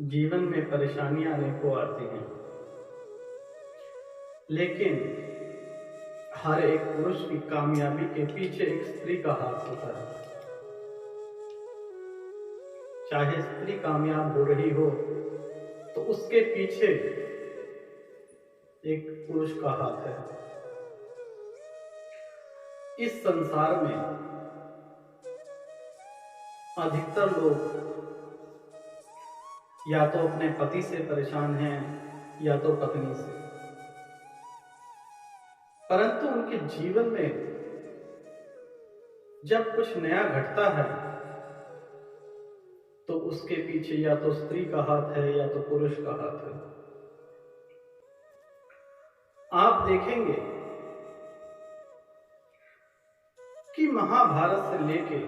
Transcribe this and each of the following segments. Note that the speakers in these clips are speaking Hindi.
जीवन में परेशानियां अनेकों आती हैं, लेकिन हर एक पुरुष की कामयाबी के पीछे एक स्त्री का हाथ होता है। चाहे स्त्री कामयाब हो रही हो तो उसके पीछे एक पुरुष का हाथ है। इस संसार में अधिकतर लोग या तो अपने पति से परेशान हैं या तो पत्नी से, परंतु उनके जीवन में जब कुछ नया घटता है तो उसके पीछे या तो स्त्री का हाथ है या तो पुरुष का हाथ है। आप देखेंगे कि महाभारत से लेके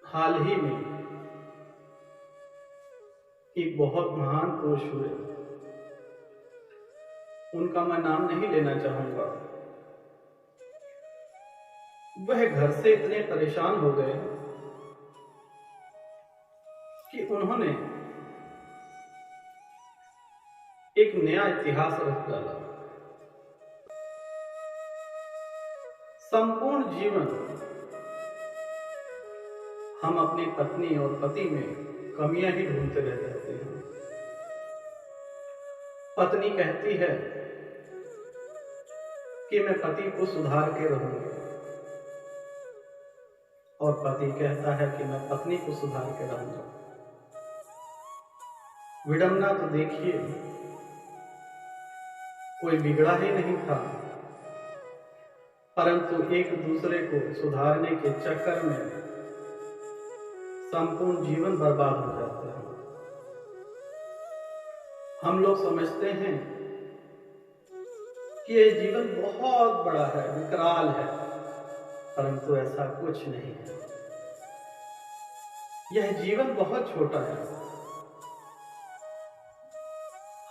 हाल ही में एक बहुत महान पुरुष हुए, उनका मैं नाम नहीं लेना चाहूंगा। वह घर से इतने परेशान हो गए कि उन्होंने एक नया इतिहास रच डाला। संपूर्ण जीवन हम अपनी पत्नी और पति में कमियां ही ढूंढते रह जाते हैं। पत्नी कहती है कि मैं पति को सुधार के रहूंगी, और पति कहता है कि मैं पत्नी को सुधार के रहूंगा। विडंबना तो देखिए, कोई बिगड़ा ही नहीं था, परंतु एक दूसरे को सुधारने के चक्कर में संपूर्ण जीवन बर्बाद हो जाता है। हम लोग समझते हैं कि यह जीवन बहुत बड़ा है, विकराल है, परंतु ऐसा कुछ नहीं है। यह जीवन बहुत छोटा है।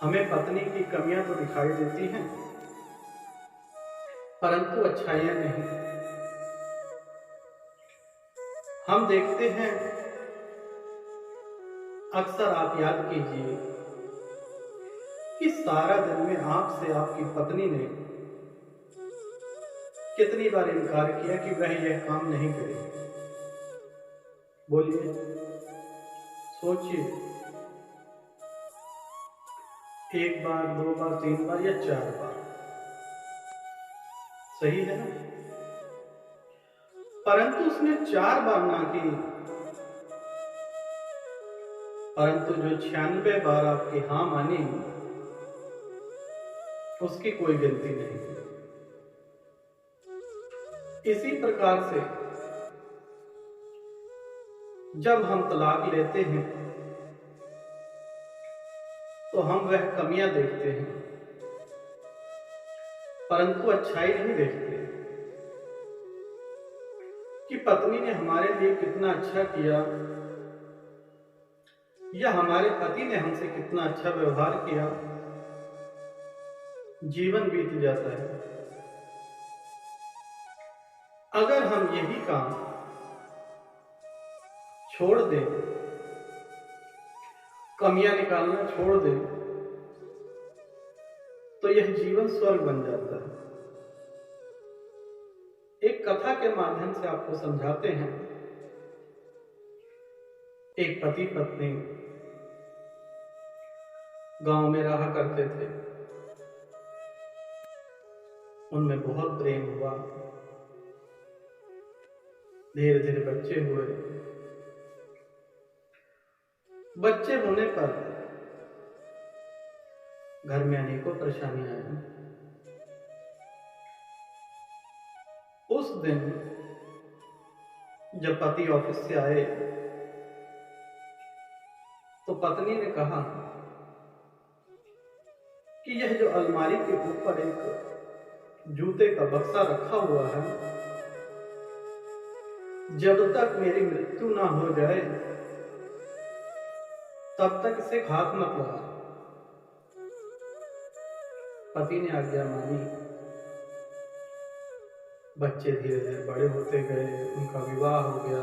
हमें पत्नी की कमियां तो दिखाई देती हैं, परंतु अच्छाइयां नहीं। हम देखते हैं, अक्सर आप याद कीजिए कि सारा दिन में आपसे आपकी पत्नी ने कितनी बार इनकार किया कि वह यह काम नहीं करेगी। बोलिए, सोचिए, एक बार, दो बार, तीन बार या चार बार, सही है ना? परंतु उसने चार बार ना की, परंतु जो 96 बार आपकी हां मानी, उसकी कोई गिनती नहीं। इसी प्रकार से जब हम तलाक लेते हैं तो हम वह कमियां देखते हैं, परंतु अच्छाई नहीं देखते कि पत्नी ने हमारे लिए कितना अच्छा किया या हमारे पति ने हमसे कितना अच्छा व्यवहार किया। जीवन बीत जाता है। अगर हम यही काम छोड़ दें, कमियां निकालना छोड़ दें, तो यह जीवन स्वर्ग बन जाता है। एक कथा के माध्यम से आपको समझाते हैं। एक पति पत्नी गांव में रहा करते थे। उनमें बहुत प्रेम हुआ, धीरे धीरे बच्चे हुए। बच्चे होने पर घर में अनेकों परेशानियां आई। उस दिन जब पति ऑफिस से आए तो पत्नी ने कहा कि यह जो अलमारी के ऊपर एक जूते का बक्सा रखा हुआ है, जब तक मेरी मृत्यु ना हो जाए तब तक इसे हाथ मत लगा। पति ने आज्ञा मानी। बच्चे धीरे धीरे बड़े होते गए, उनका विवाह हो गया।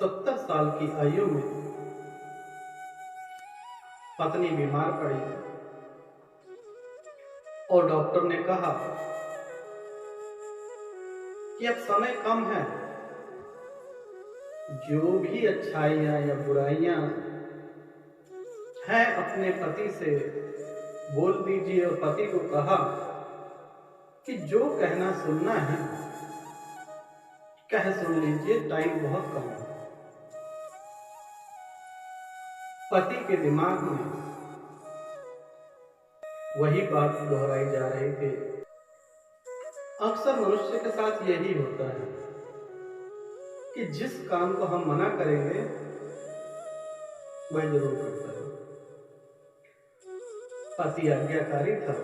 70 साल की आयु में पत्नी बीमार पड़ी और डॉक्टर ने कहा कि अब समय कम है, जो भी अच्छाइयां या बुराइयां हैं अपने पति से बोल दीजिए। और पति को कहा कि जो कहना सुनना है कह सुन लीजिए, टाइम बहुत कम है। पति के दिमाग में वही बात दोहराई जा रही थी। अक्सर मनुष्य के साथ यही होता है कि जिस काम को हम मना करेंगे वह जरूर करता है। पति आज्ञाकारी था।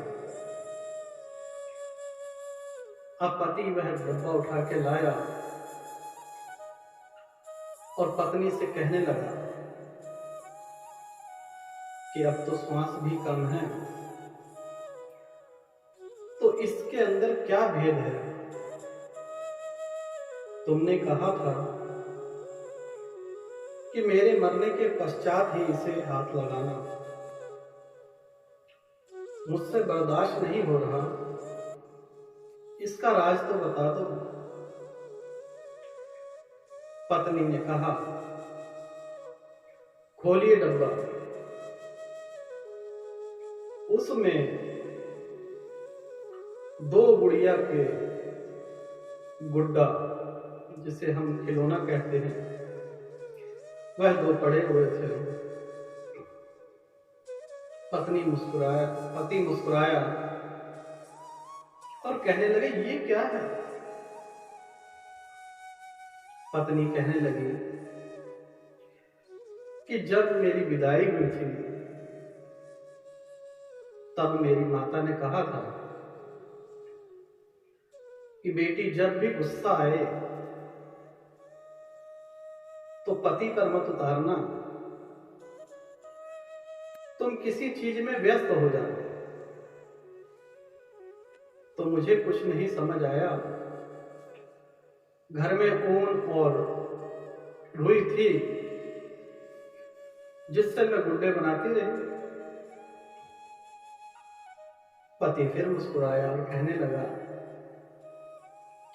अब पति वह डब्बा उठा के लाया और पत्नी से कहने लगा कि अब तो श्वास भी कम है, तो इसके अंदर क्या भेद है? तुमने कहा था कि मेरे मरने के पश्चात ही इसे हाथ लगाना। मुझसे बर्दाश्त नहीं हो रहा, इसका राज तो बता दो। पत्नी ने कहा, खोलिए डब्बा। उसमें 2 गुड़िया के गुड्डा, जिसे हम खिलौना कहते हैं, वह 2 पड़े हुए थे। पति मुस्कुराया और कहने लगे, ये क्या है? पत्नी कहने लगी कि जब मेरी विदाई हुई थी तब मेरी माता ने कहा था कि बेटी जब भी गुस्सा आए तो पति पर मत उतारना, तुम किसी चीज में व्यस्त हो जाओ। तो मुझे कुछ नहीं समझ आया। घर में ऊन और रुई थी जिससे मैं गुड्डे बनाती रही। पति फिर मुस्कुराया और कहने लगा,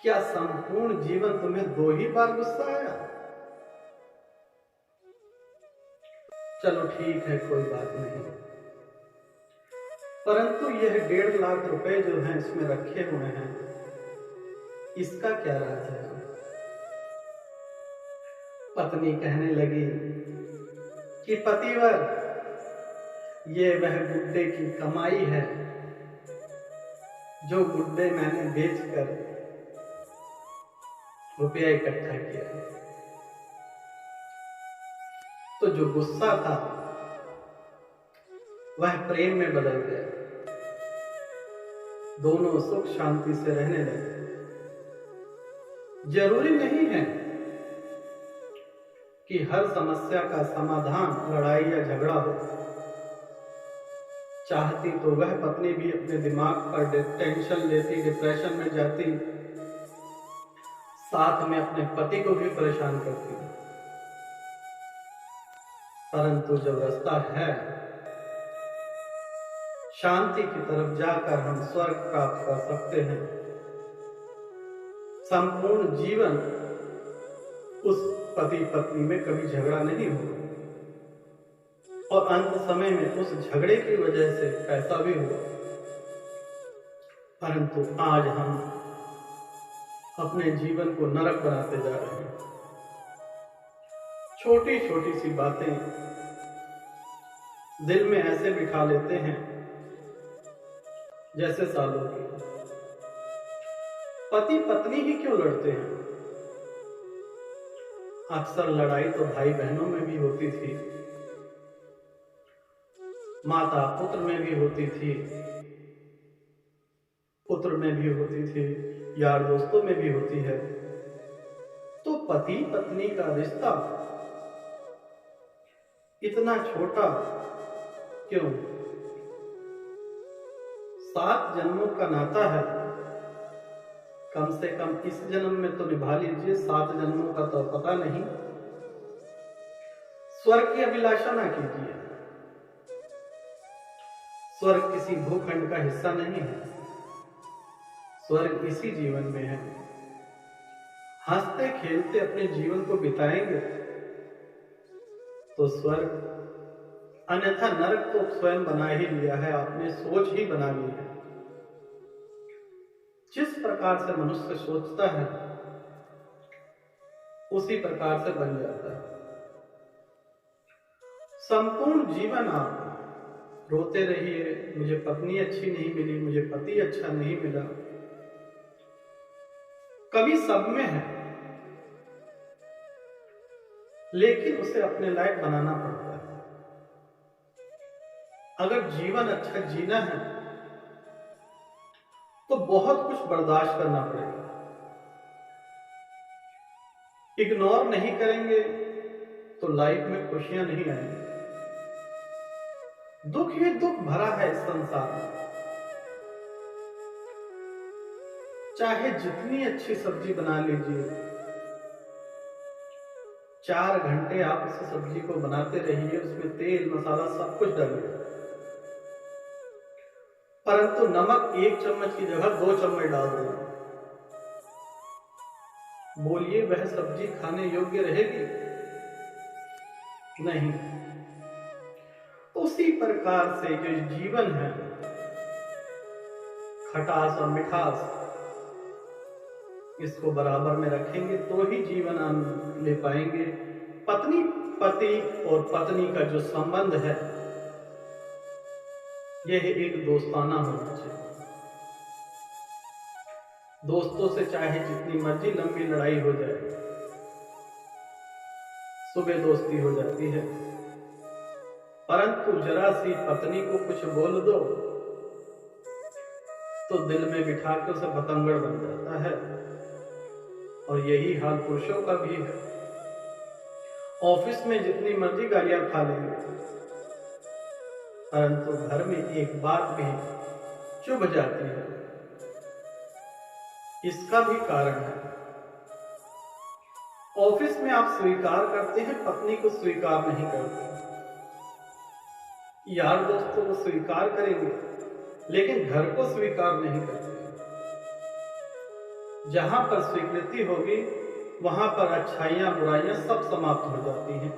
क्या संपूर्ण जीवन तुम्हें 2 ही बार गुस्सा आया? चलो ठीक है, कोई बात नहीं, परंतु यह 1.5 लाख रुपए जो हैं इसमें रखे हुए हैं, इसका क्या राज है? पत्नी कहने लगी कि पतिवर, ये वह गुड्डे की कमाई है जो गुड्डे मैंने बेचकर रुपया इकट्ठा किया। तो जो गुस्सा था वह प्रेम में बदल गया। दोनों सुख शांति से रहने लगे। जरूरी नहीं है कि हर समस्या का समाधान लड़ाई या झगड़ा हो। चाहती तो वह पत्नी भी अपने दिमाग पर टेंशन लेती, डिप्रेशन में जाती, साथ में अपने पति को भी परेशान करती। परंतु जब रास्ता है शांति की तरफ जाकर हम स्वर्ग प्राप्त कर सकते हैं। संपूर्ण जीवन उस पति पत्नी में कभी झगड़ा नहीं हुआ और अंत समय में उस झगड़े की वजह से पैसा भी हुआ। परंतु आज हम अपने जीवन को नरक बनाते जा रहे हैं। छोटी छोटी सी बातें दिल में ऐसे बिठा लेते हैं जैसे सालों की। पति पत्नी ही क्यों लड़ते हैं? अक्सर लड़ाई तो भाई बहनों में भी होती थी, माता पुत्र में भी होती थी, पुत्र में भी होती थी, यार दोस्तों में भी होती है। तो पति पत्नी का रिश्ता इतना छोटा क्यों? 7 जन्मों का नाता है। कम से कम इस जन्म में तो निभा लीजिए, 7 जन्मों का तो पता नहीं। स्वर्ग की अभिलाषा ना कीजिए। स्वर्ग किसी भूखंड का हिस्सा नहीं है। स्वर्ग इसी जीवन में है। हंसते खेलते अपने जीवन को बिताएंगे तो स्वर्ग, अन्यथा नरक तो स्वयं बना ही लिया है, आपने सोच ही बना ली है। जिस प्रकार से मनुष्य सोचता है उसी प्रकार से बन जाता है। संपूर्ण जीवन आप रोते रहिए, मुझे पत्नी अच्छी नहीं मिली, मुझे पति अच्छा नहीं मिला। कभी सब में है, लेकिन उसे अपने लायक बनाना पड़ता है। अगर जीवन अच्छा जीना है तो बहुत कुछ बर्दाश्त करना पड़ेगा। इग्नोर नहीं करेंगे तो लाइफ में खुशियां नहीं आएंगी। दुख ही दुख भरा है इस संसार में। चाहे जितनी अच्छी सब्जी बना लीजिए, 4 घंटे आप उस सब्जी को बनाते रहिए, उसमें तेल मसाला सब कुछ डालिए, परंतु नमक 1 चम्मच की जगह 2 चम्मच डाल दें। बोलिए वह सब्जी खाने योग्य रहेगी? नहीं। उसी प्रकार से जो जीवन है, खटास और मिठास, इसको बराबर में रखेंगे तो ही जीवन आनंद ले पाएंगे। पत्नी पति और पत्नी का जो संबंध है यह एक दोस्ताना होना चाहिए। दोस्तों से चाहे जितनी मर्जी लंबी लड़ाई हो जाए, सुबह दोस्ती हो जाती है, परंतु जरा सी पत्नी को कुछ बोल दो तो दिल में बिठा के उसे बतंगड़ बन जाता है। और यही हाल पुरुषों का भी है। ऑफिस में जितनी मर्जी गालियां खा लेंगे, परंतु घर में एक बात भी चुभ जाती है। इसका भी कारण है, ऑफिस में आप स्वीकार करते हैं, पत्नी को स्वीकार नहीं करते। यार दोस्तों को स्वीकार करेंगे लेकिन घर को स्वीकार नहीं करते। जहां पर स्वीकृति होगी वहां पर अच्छाइयां बुराइयां सब समाप्त हो जाती हैं।